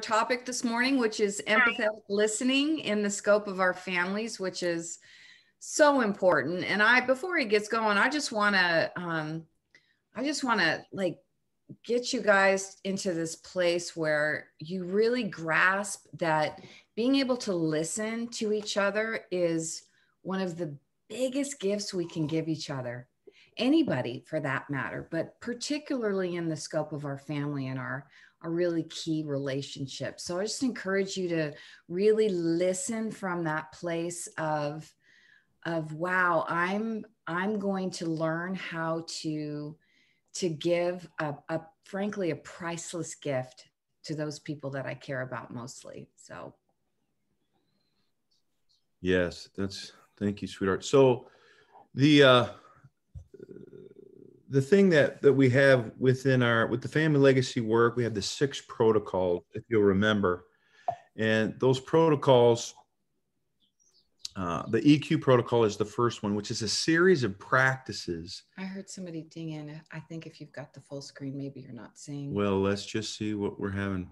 topic this morning, which is empathetic listening in the scope of our families, which is so important. And before he gets going, I just want to like get you guys into this place where you really grasp that being able to listen to each other is one of the biggest gifts we can give each other, anybody for that matter, but particularly in the scope of our family and our really key relationships. So I just encourage you to really listen from that place of wow, I'm going to learn how to give a frankly a priceless gift to those people that I care about mostly. So yes, thank you, sweetheart. So the thing that we have with the family legacy work, we have the 6 protocols, if you'll remember. And those protocols, the EQ protocol is the first one, which is a series of practices. I heard somebody ding in. I think if you've got the full screen, maybe you're not seeing. Well, let's just see what we're having.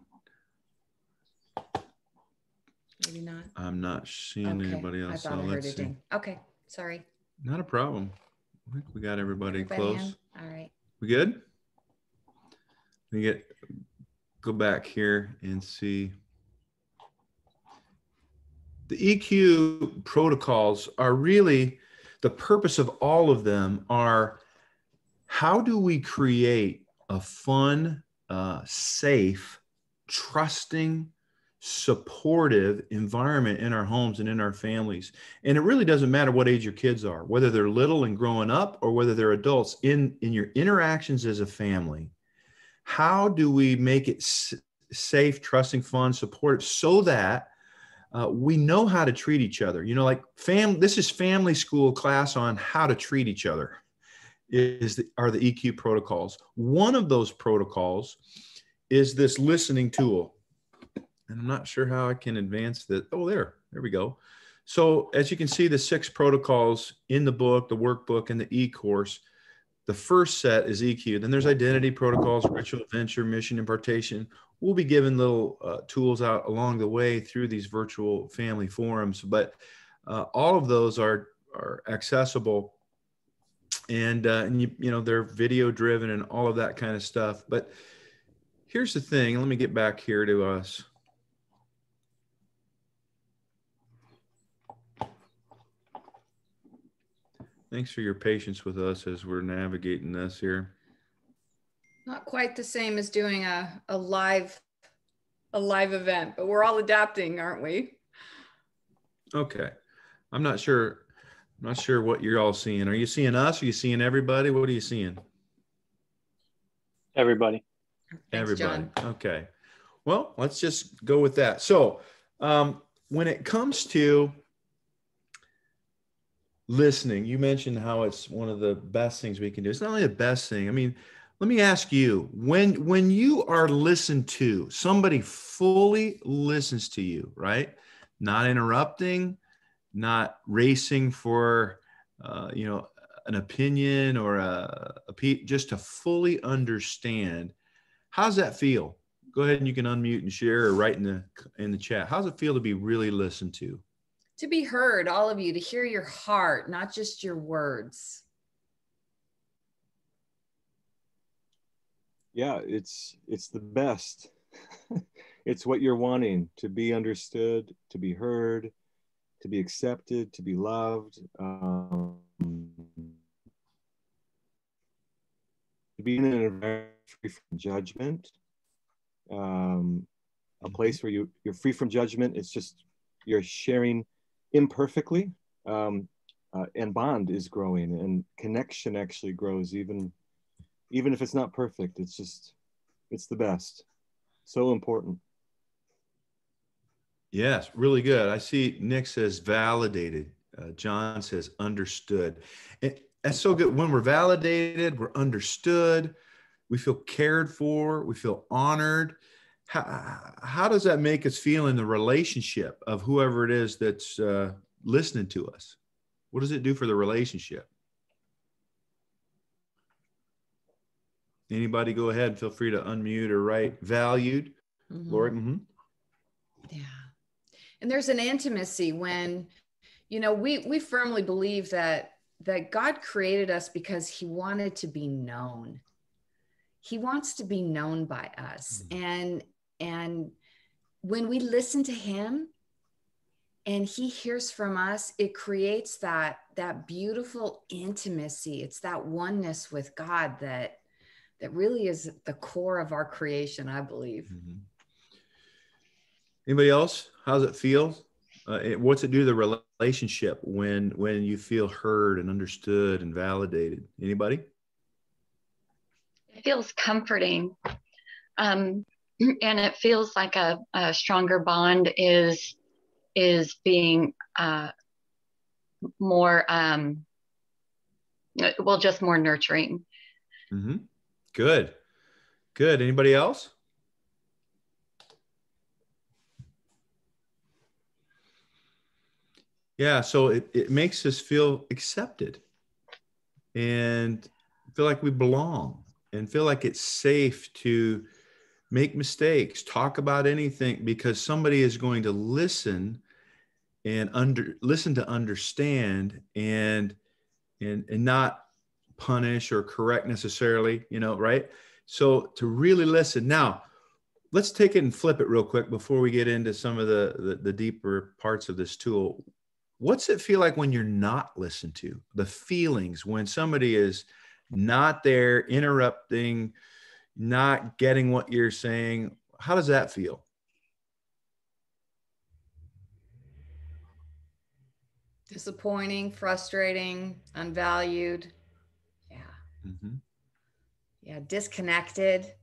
Maybe not. I'm not seeing anybody else. I thought I heard a ding. Okay, sorry. Not a problem. I think we got everybody close. All right. We good? Let me go back here and see. The EQ protocols are really, the purpose of all of them are, how do we create a fun, safe, trusting, supportive environment in our homes and in our families? And it really doesn't matter what age your kids are, whether they're little and growing up or whether they're adults. In your interactions as a family, how do we make it safe, trusting, fun, supportive, so that we know how to treat each other? You know, like this is family school class on how to treat each other are the EQ protocols. One of those protocols is this listening tool. And I'm not sure how I can advance that. Oh, there we go. So as you can see, the 6 protocols in the book, the workbook, and the e-course. The first set is EQ. Then there's identity protocols, ritual, adventure, mission, impartation. We'll be giving little tools out along the way through these virtual family forums, but all of those are accessible, and you know, they're video driven and all of that kind of stuff. But here's the thing. Let me get back here to us. Thanks for your patience with us as we're navigating this here. Not quite the same as doing a live event, but we're all adapting, aren't we? Okay. I'm not sure what you're all seeing. Are you seeing us? Are you seeing everybody? What are you seeing? Everybody. Thanks, everybody. John. Okay. Well, let's just go with that. So when it comes to listening, you mentioned how it's one of the best things we can do. It's not only the best thing. I mean, let me ask you, when you are listened to, somebody fully listens to you, right? Not interrupting, not racing for, an opinion or just to fully understand. How's that feel? Go ahead and you can unmute and share or write in the chat. How's it feel to be really listened to? To be heard, all of you, to hear your heart, not just your words. Yeah, it's the best. It's what you're wanting, to be understood, to be heard, to be accepted, to be loved, to be in an environment free from judgment, a place where you're free from judgment. It's just, you're sharing imperfectly, and bond is growing, and connection actually grows, even if it's not perfect. It's the best. So important. Yes, really good. I see Nick says validated. John says understood. That's so good. When we're validated, we're understood, we feel cared for, we feel honored. How does that make us feel in the relationship of whoever it is that's listening to us? What does it do for the relationship? Anybody go ahead, feel free to unmute or write. Valued. Lori? Mm-hmm. Yeah. And there's an intimacy when, you know, we firmly believe that God created us because he wanted to be known. He wants to be known by us. And when we listen to him and he hears from us, it creates that beautiful intimacy. It's that oneness with God that really is the core of our creation, I believe. Mm-hmm. Anybody else? How's it feel? What's it do to the relationship when you feel heard and understood and validated? Anybody? It feels comforting. And it feels like a stronger bond is being more, well, just more nurturing. Mm-hmm. Good. Anybody else? Yeah, so it makes us feel accepted and feel like we belong and feel like it's safe to make mistakes, talk about anything, because somebody is going to listen and listen to understand and not punish or correct necessarily, right? So to really listen. Now, let's take it and flip it real quick before we get into some of the deeper parts of this tool. What's it feel like when you're not listened to? The feelings when somebody is not there, interrupting, not getting what you're saying. How does that feel? Disappointing, frustrating, unvalued. Yeah. Mm-hmm. Yeah. Disconnected.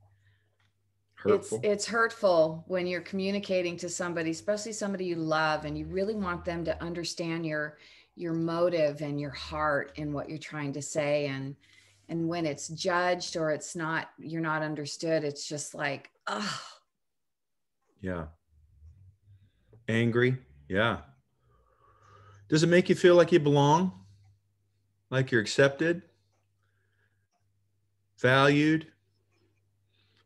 Hurtful. It's hurtful when you're communicating to somebody, especially somebody you love, and you really want them to understand your motive and your heart in what you're trying to say. And when it's judged or it's not, you're not understood, it's just like, oh. Yeah. Angry. Yeah. Does it make you feel like you belong? Like you're accepted? Valued?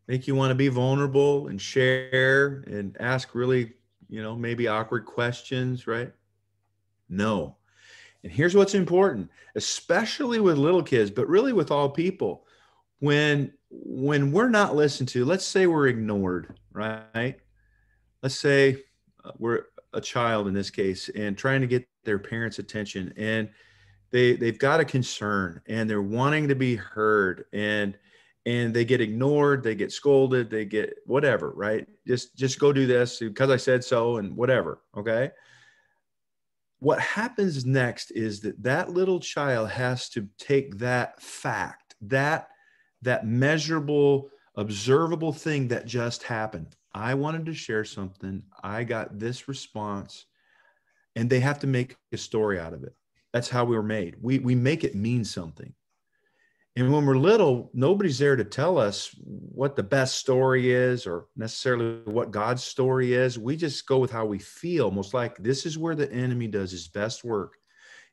Make you want to be vulnerable and share and ask really, maybe awkward questions, right? No. And here's what's important, especially with little kids, but really with all people. When we're not listened to, let's say we're ignored, right? Let's say we're a child in this case and trying to get their parents' attention, and they've got a concern and they're wanting to be heard, and they get ignored, they get scolded, they get whatever, right? Just go do this because I said so and whatever, okay? What happens next is that little child has to take that fact, that measurable, observable thing that just happened. I wanted to share something. I got this response, and they have to make a story out of it. That's how we were made. We make it mean something. And when we're little, nobody's there to tell us what the best story is or necessarily what God's story is. We just go with how we feel. Most like this is where the enemy does his best work,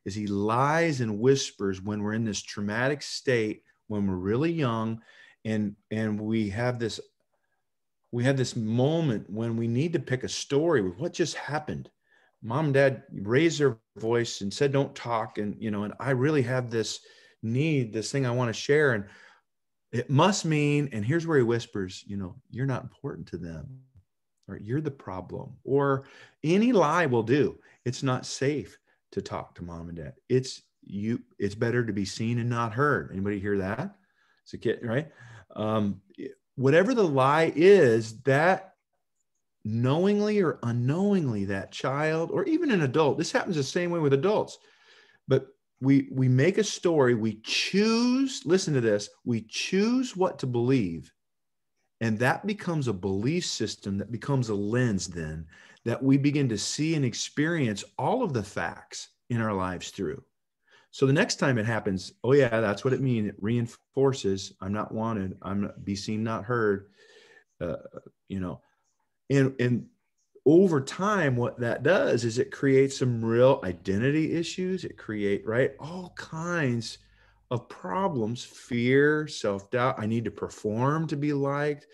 is he lies and whispers when we're in this traumatic state, when we're really young, and we have this moment when we need to pick a story with what just happened. Mom and dad raised their voice and said, don't talk. And, and I really have this need, this thing I want to share. And it must mean, and here's where he whispers, you're not important to them, or you're the problem, or any lie will do. It's not safe to talk to mom and dad. It's better to be seen and not heard. Anybody hear that? It's a kid, right? Whatever the lie is, that knowingly or unknowingly, that child, or even an adult, this happens the same way with adults, but we make a story, we choose, listen to this, we choose what to believe, and that becomes a belief system, that becomes a lens then that we begin to see and experience all of the facts in our lives through. So the next time it happens, oh yeah, that's what it means. It reinforces, I'm not wanted, I'm not be seen, not heard, and over time, what that does is it creates some real identity issues. It creates, right, all kinds of problems, fear, self-doubt. I need to perform to be liked.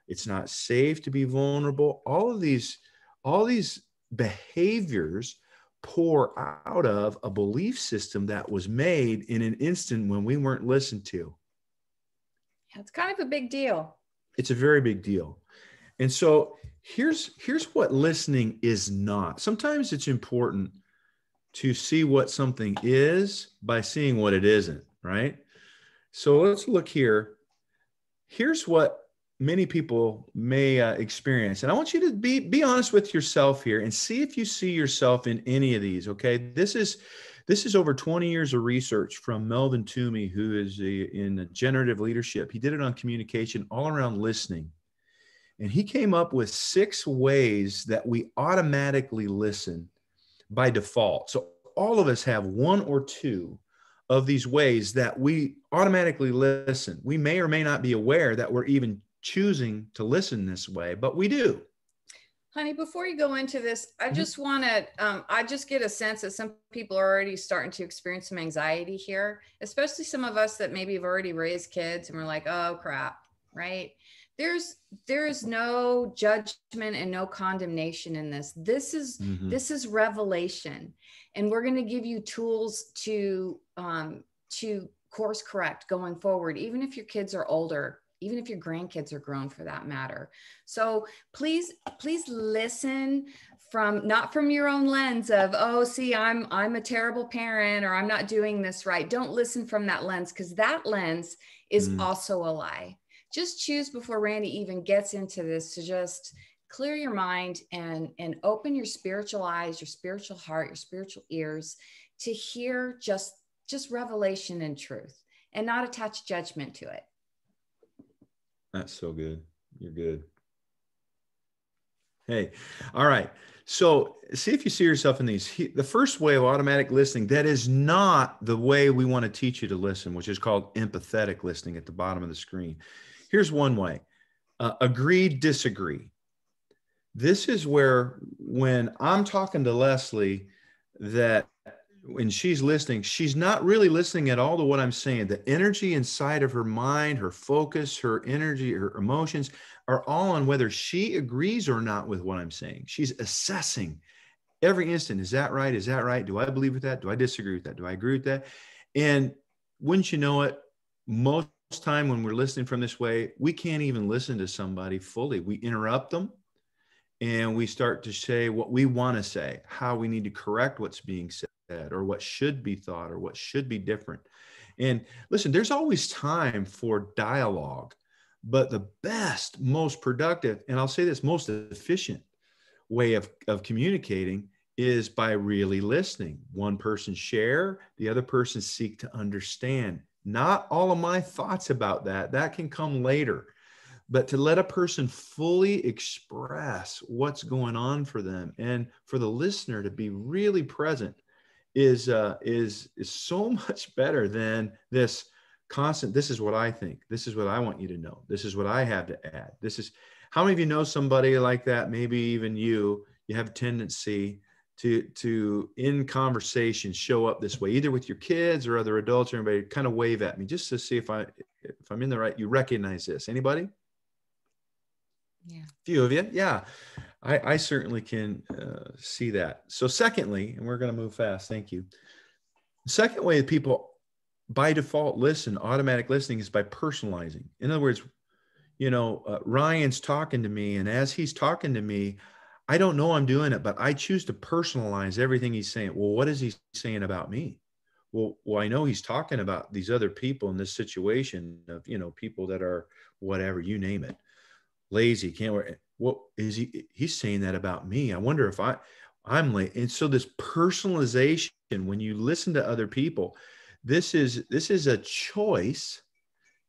It's not safe to be vulnerable. All of these all these behaviors pour out of a belief system that was made in an instant when we weren't listened to. It's kind of a big deal. It's a very big deal. And so here's what listening is not. Sometimes it's important to see what something is by seeing what it isn't, right? So let's look here. Here's what many people may experience. And I want you to be honest with yourself here and see if you see yourself in any of these, okay? This is over 20 years of research from Melvin Toomey, who is in generative leadership. He did it on communication all around listening. And he came up with 6 ways that we automatically listen by default. So all of us have one or two of these ways that we automatically listen. We may or may not be aware that we're even choosing to listen this way, but we do. Honey, before you go into this, I just want to, I just get a sense that some people are already starting to experience some anxiety here, especially some of us that maybe have already raised kids and we're like, oh crap, right? There's no judgment and no condemnation in this. This is revelation. And we're going to give you tools to course correct going forward, even if your kids are older, even if your grandkids are grown for that matter. So please listen from, not from your own lens of, oh, see, I'm a terrible parent or I'm not doing this right. Don't listen from that lens, because that lens is also a lie. Just choose before Randy even gets into this to just clear your mind and open your spiritual eyes, your spiritual heart, your spiritual ears to hear just revelation and truth and not attach judgment to it. That's so good. You're good. Hey, all right. So see if you see yourself in these. The first way of automatic listening, that is not the way we want to teach you to listen, which is called empathetic listening at the bottom of the screen. Here's one way. Agree, disagree. This is where when I'm talking to Leslie, that when she's listening, she's not really listening at all to what I'm saying. The energy inside of her mind, her focus, her energy, her emotions are all on whether she agrees or not with what I'm saying. She's assessing every instant. Is that right? Is that right? Do I believe with that? Do I disagree with that? Do I agree with that? And wouldn't you know it, most time when we're listening from this way, we can't even listen to somebody fully. We interrupt them and we start to say what we want to say, how we need to correct what's being said, or what should be thought, or what should be different. And listen, there's always time for dialogue, but the best, most productive, and I'll say this, most efficient way of communicating is by really listening. One person share, the other person seek to understand. Not all of my thoughts about that can come later, but to let a person fully express what's going on for them, and for the listener to be really present is so much better than this constant, this is what I think, this is what I want you to know, this is what I have to add. This is, how many of you know somebody like that? Maybe even you have a tendency to in conversation show up this way, either with your kids or other adults or anybody. Kind of wave at me just to see if I'm in the right. You recognize this? Anybody? Yeah. A few of you. Yeah. I certainly can see that. So secondly, and we're going to move fast. Thank you. The second way that people by default listen, automatic listening, is by personalizing. In other words, Ryan's talking to me, and as he's talking to me, I don't know I'm doing it, but I choose to personalize everything he's saying. Well, what is he saying about me? Well, I know he's talking about these other people in this situation of, people that are whatever, you name it, lazy, can't work. What is he's saying that about me? I wonder if I'm late. And so this personalization, when you listen to other people, this is a choice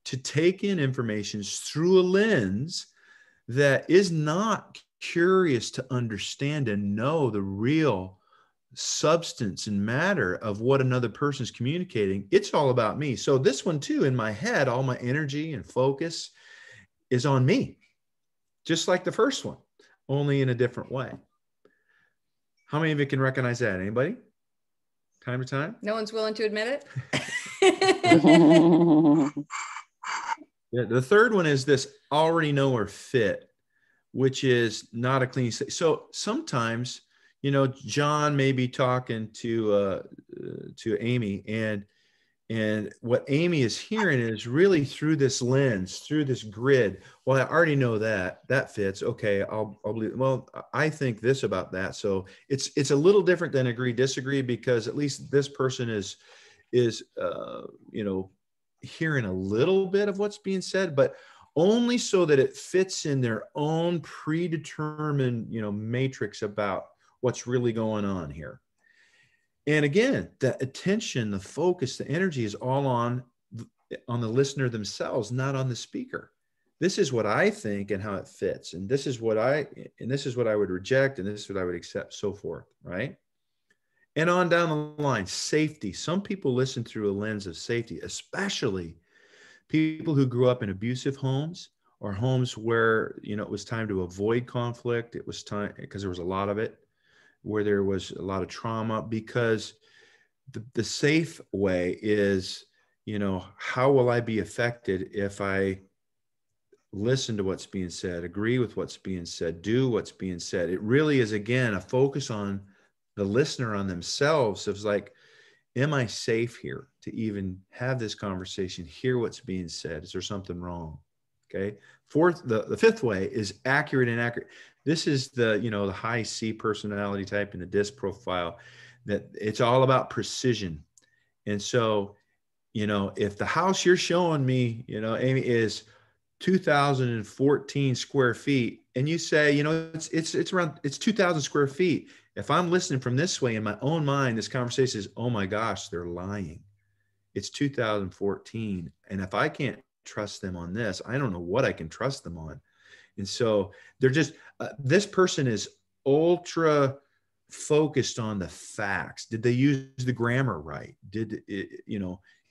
to take in information through a lens that is not curious to understand and know the real substance and matter of what another person's communicating. It's all about me. So this one too, in my head, all my energy and focus is on me, just like the first one, only in a different way. How many of you can recognize that? Anybody? Time to time? No one's willing to admit it. Yeah, the third one is this already know or fit, which is not a clean state. So sometimes, you know, John may be talking to Amy, and what Amy is hearing is really through this lens, through this grid. Well, I already know that fits. Okay, I'll believe. Well, I think this about that. So it's a little different than agree disagree, because at least this person is you know, hearing a little bit of what's being said, but only so that it fits in their own predetermined, you know, matrix about what's really going on here. And again, the attention, the focus, the energy is all on the listener themselves, not on the speaker. This is what I think and how it fits. And this is what I would reject, and this is what I would accept, so forth, right? And on down the line, safety. Some people listen through a lens of safety, especially people who grew up in abusive homes, or homes where, you know, it was time to avoid conflict. It was time, because there was a lot of it, where there was a lot of trauma, because the safe way is, you know, how will I be affected if I listen to what's being said, agree with what's being said, do what's being said? It really is, again, a focus on the listener, on themselves. It's like, am I safe here to even have this conversation, hear what's being said? Is there something wrong? Okay. The fifth way is accurate and inaccurate. This is the, you know, the high C personality type in the DISC profile, that it's all about precision. And so, you know, if the house you're showing me, you know, Amy, is 2014 square feet, and you say, you know, it's 2000 square feet. If I'm listening from this way in my own mind, this conversation is, oh my gosh, they're lying. It's 2014. And if I can't trust them on this, I don't know what I can trust them on. And so they're just, this person is ultra focused on the facts. Did they use the grammar right? Did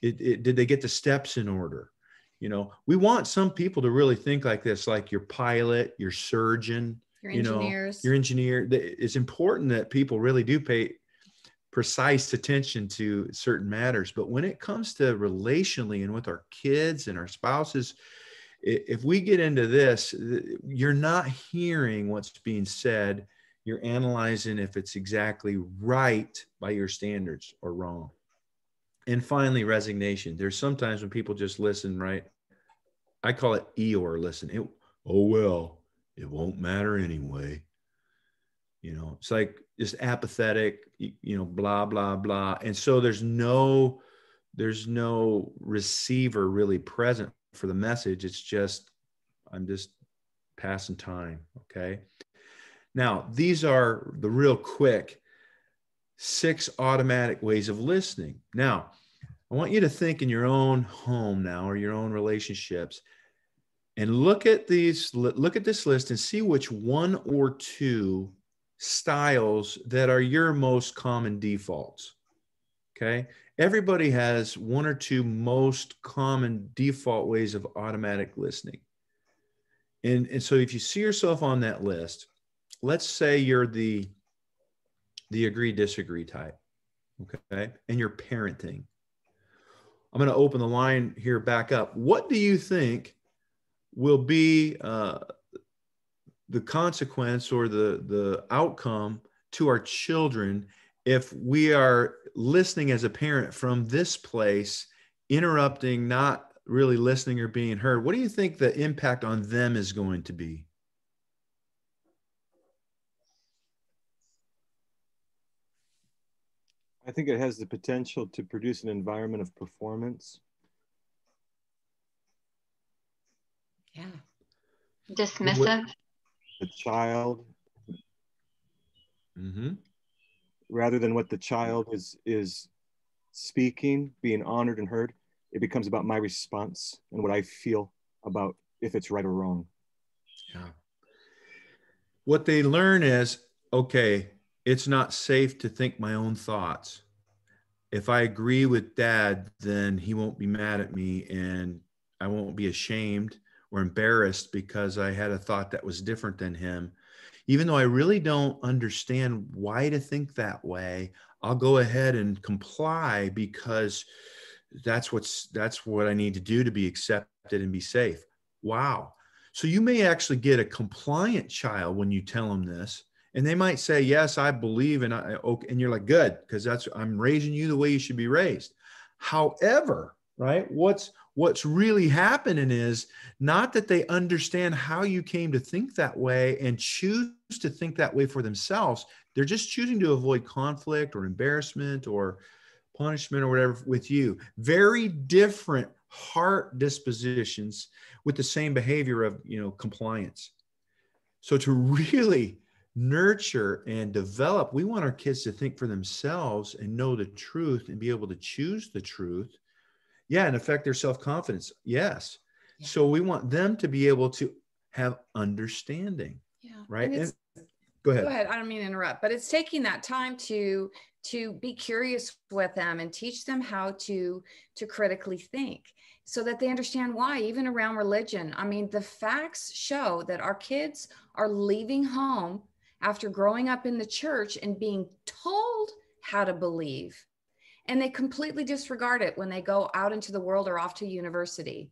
they get the steps in order? You know, we want some people to really think like this, like your pilot, your surgeon, Your engineers. your engineer. It's important that people really do pay precise attention to certain matters. But when it comes to relationally and with our kids and our spouses, if we get into this, you're not hearing what's being said. You're analyzing if it's exactly right by your standards or wrong. And finally, resignation. There's sometimes when people just listen, right? I call it Eeyore listen. Oh, well, it won't matter anyway. You know, it's like just apathetic, you know, blah, blah, blah. And so there's no receiver really present for the message. It's just, I'm just passing time. Okay. Now, these are the real quick 6 automatic ways of listening. Now, I want you to think in your own home now, or your own relationships, and look at this list and see which one or two styles that are your most common defaults. Okay. Everybody has one or two most common default ways of automatic listening. And so if you see yourself on that list, let's say you're the agree, disagree type. Okay. And you're parenting. I'm going to open the line here back up. What do you think will be the consequence or the outcome to our children if we are listening as a parent from this place, interrupting, not really listening or being heard? What do you think the impact on them is going to be? I think it has the potential to produce an environment of performance. Yeah. Dismissive. The child, Mm-hmm. rather than what the child is speaking, being honored and heard, it becomes about my response and what I feel about if it's right or wrong. Yeah. What they learn is, okay, it's not safe to think my own thoughts. If I agree with Dad, then he won't be mad at me, and I won't be ashamed or embarrassed because I had a thought that was different than him. Even though I really don't understand why to think that way, I'll go ahead and comply because that's what I need to do to be accepted and be safe. Wow. So you may actually get a compliant child when you tell them this, and they might say, yes, I believe, and okay, and you're like, good, because I'm raising you the way you should be raised. However, right, what's really happening is not that they understand how you came to think that way and choose to think that way for themselves. They're just choosing to avoid conflict or embarrassment or punishment or whatever with you. Very different heart dispositions with the same behavior of, compliance. So to really nurture and develop, we want our kids to think for themselves and know the truth and be able to choose the truth. Yeah, and affect their self-confidence. Yes. Yeah. So we want them to be able to have understanding. Yeah. Right. And go ahead. Go ahead. I don't mean to interrupt, but it's taking that time to be curious with them and teach them how to critically think so that they understand why, even around religion. I mean, the facts show that our kids are leaving home after growing up in the church and being told how to believe. And they completely disregard it when they go out into the world or off to university.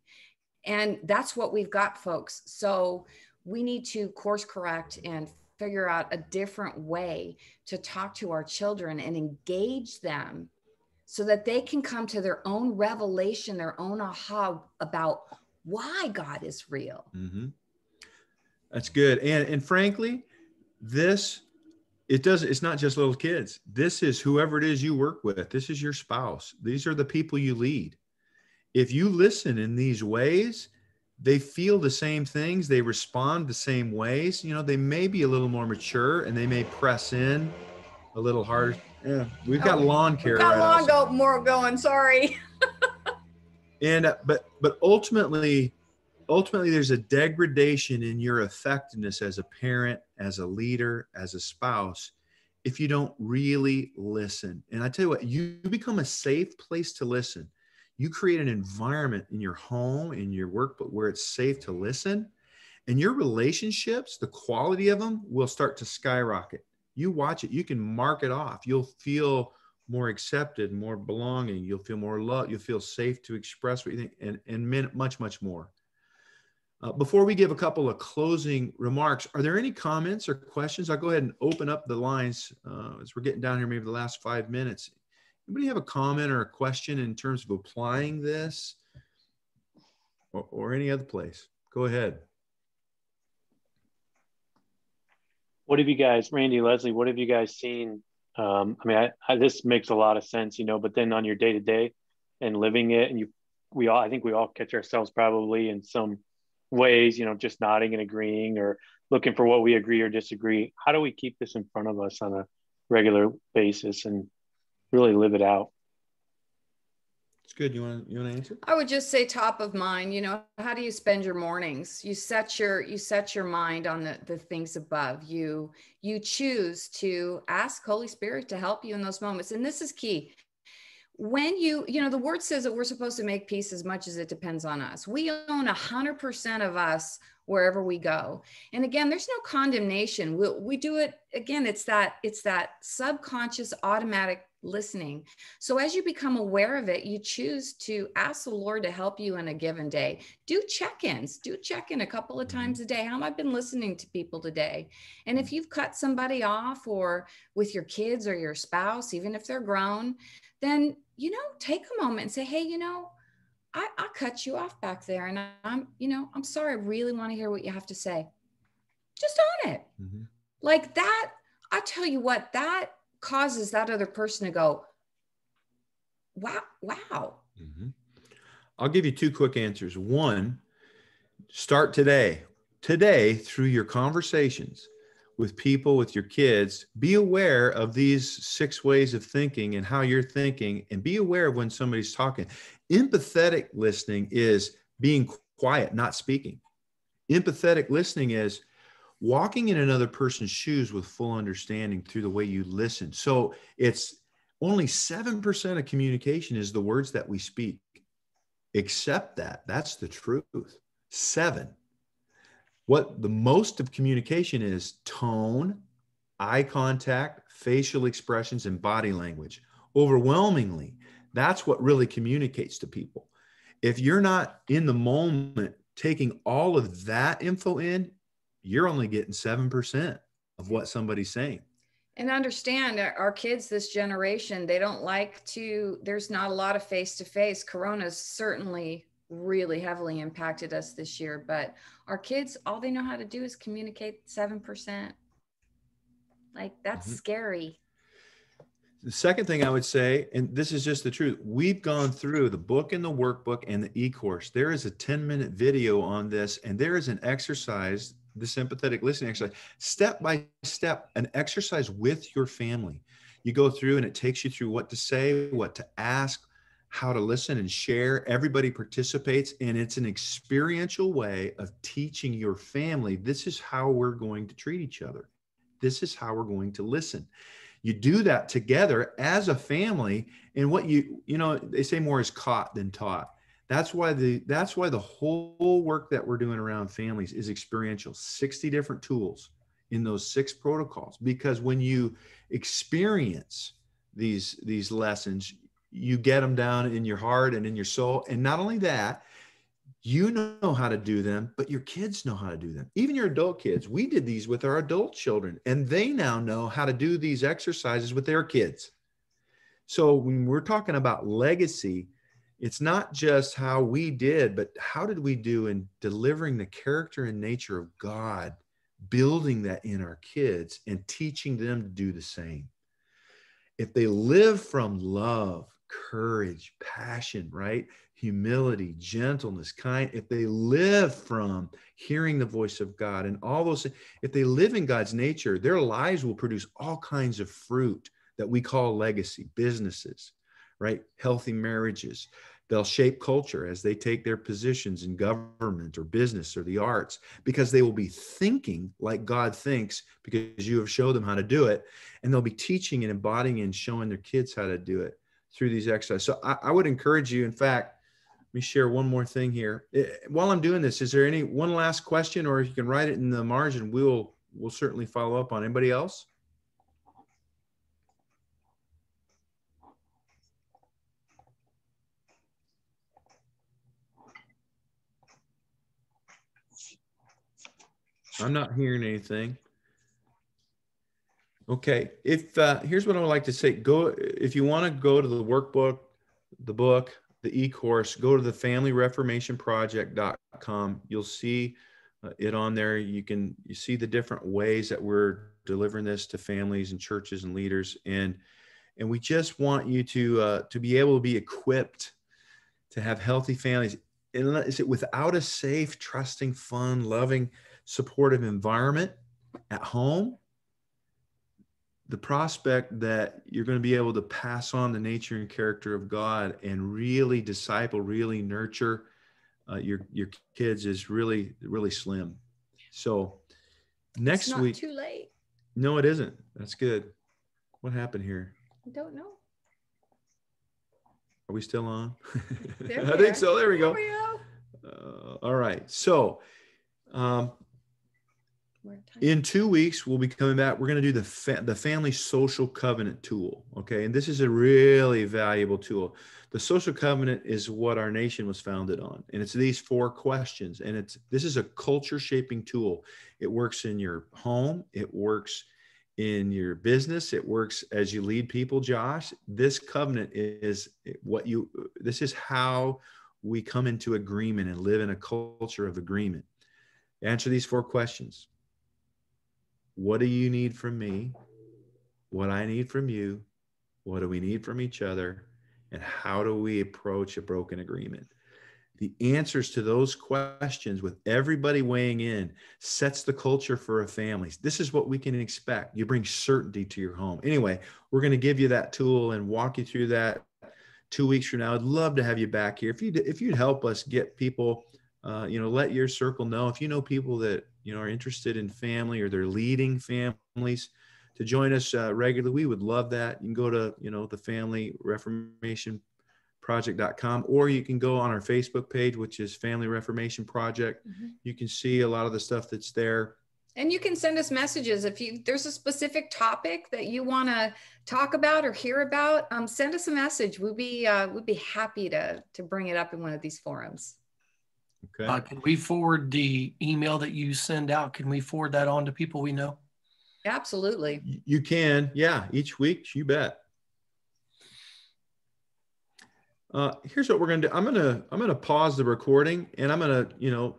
And that's what we've got, folks. So we need to course correct and figure out a different way to talk to our children and engage them so that they can come to their own revelation, their own aha about why God is real. Mm-hmm. That's good. And frankly, it's not just little kids. This is whoever it is you work with. This is your spouse. These are the people you lead. If you listen in these ways, they feel the same things. They respond the same ways. They may be a little more mature and they may press in a little harder. Yeah, we've got lawn care. We've got more going. Sorry. And but ultimately, there's a degradation in your effectiveness as a parent, as a leader, as a spouse, if you don't really listen. And I tell you what, you become a safe place to listen. You create an environment in your home, in your work, but where it's safe to listen, and your relationships, the quality of them will start to skyrocket. You watch it, you can mark it off. You'll feel more accepted, more belonging. You'll feel more love. You'll feel safe to express what you think, and much, much more. Before we give a couple of closing remarks, are there any comments or questions? I'll go ahead and open up the lines as we're getting down here, maybe the last 5 minutes. Anybody have a comment or a question in terms of applying this or any other place? Go ahead. What have you guys, Randy, Leslie, what have you guys seen? I mean, this makes a lot of sense, but then on your day-to-day and living it, and I think we all catch ourselves probably in some ways, just nodding and agreeing or looking for what we agree or disagree. How do we keep this in front of us on a regular basis and really live it out? It's good. You want to answer? I would just say top of mind, how do you spend your mornings? You set your mind on the things above. You choose to ask Holy Spirit to help you in those moments. And this is key. When the word says that we're supposed to make peace as much as it depends on us. We own 100% of us wherever we go. And again, there's no condemnation. We do it again. It's that subconscious automatic listening. So as you become aware of it, you choose to ask the Lord to help you in a given day. Do check-ins. Do check-in a couple of times a day. How have I been listening to people today? And if you've cut somebody off, or with your kids or your spouse, even if they're grown, then, take a moment and say, hey, I cut you off back there. And I'm sorry. I really want to hear what you have to say. Just own it. Mm-hmm. Like that. I tell you what, that causes that other person to go, wow. Mm-hmm. I'll give you 2 quick answers. One, start today through your conversations with people, with your kids, be aware of these 6 ways of thinking and how you're thinking, and be aware of when somebody's talking. Empathetic listening is being quiet, not speaking. Empathetic listening is walking in another person's shoes with full understanding through the way you listen. So it's only 7% of communication is the words that we speak. Accept that. That's the truth. 7. What the most of communication is tone, eye contact, facial expressions, and body language. Overwhelmingly, that's what really communicates to people. If you're not in the moment taking all of that info in, you're only getting 7% of what somebody's saying. And understand our kids, this generation, they don't like to, there's not a lot of face-to-face. Corona's certainly really heavily impacted us this year, but our kids, all they know how to do is communicate 7%. Like, that's scary. The second thing I would say, and this is just the truth, we've gone through the book and the workbook and the e-course. There is a 10-minute video on this, and there is an exercise, the sympathetic listening exercise, step by step, an exercise with your family. You go through and it takes you through what to say, what to ask, how to listen and share. Everybody participates, and it's an experiential way of teaching your family, this is how we're going to treat each other. This is how we're going to listen. You do that together as a family, and what you know, they say more is caught than taught. That's why the whole work that we're doing around families is experiential. 60 different tools in those 6 protocols, because when you experience these lessons, you get them down in your heart and in your soul. And not only that, you know how to do them, but your kids know how to do them. Even your adult kids. We did these with our adult children, and they now know how to do these exercises with their kids. So when we're talking about legacy, it's not just how we did, but how did we do in delivering the character and nature of God, building that in our kids and teaching them to do the same. If they live from love, courage, passion, right? Humility, gentleness, kind. If they live from hearing the voice of God and all those, if they live in God's nature, their lives will produce all kinds of fruit that we call legacy, businesses, right? Healthy marriages. They'll shape culture as they take their positions in government or business or the arts, because they will be thinking like God thinks, because you have showed them how to do it. And they'll be teaching and embodying and showing their kids how to do it through these exercises. So I would encourage you, in fact, let me share one more thing here. While I'm doing this, is there one last question, or you can write it in the margin? We'll certainly follow up on. Anybody else? I'm not hearing anything. Okay. Here's what I would like to say. If you want to go to the workbook, the book, the e-course, go to the familyreformationproject.com. You'll see it on there. You see the different ways that we're delivering this to families and churches and leaders. And we just want you to be able to be equipped to have healthy families. And is it without a safe, trusting, fun, loving, supportive environment at home? The prospect that you're going to be able to pass on the nature and character of God and really disciple, really nurture your kids is really, really slim. So next week. It's not too late. No, it isn't. That's good. What happened here? I don't know. Are we still on? I think so. There we go. There we go. All right. So in 2 weeks, we'll be coming back. We're going to do the family social covenant tool. Okay. And this is a really valuable tool. The social covenant is what our nation was founded on. And it's these 4 questions. And this is a culture shaping tool. It works in your home. It works in your business. It works as you lead people, Josh. This covenant is this is how we come into agreement and live in a culture of agreement. Answer these 4 questions. What do you need from me? What I need from you? What do we need from each other? And how do we approach a broken agreement? The answers to those questions, with everybody weighing in, sets the culture for a family. This is what we can expect. You bring certainty to your home. Anyway, we're going to give you that tool and walk you through that 2 weeks from now. I'd love to have you back here. If you'd help us get people, let your circle know. If you know people that, are interested in family or they're leading families, to join us regularly, we would love that. You can go to, the Family Reformation Project.com, or you can go on our Facebook page, which is Family Reformation Project. Mm-hmm. You can see a lot of the stuff that's there. And you can send us messages. If there's a specific topic that you want to talk about or hear about, send us a message. We'd be happy to bring it up in one of these forums. Okay. Can we forward the email that you send out? Can we forward that on to people we know? Absolutely. You can. Yeah. Each week. You bet. Here's what we're going to do. I'm going to pause the recording, and I'm going to,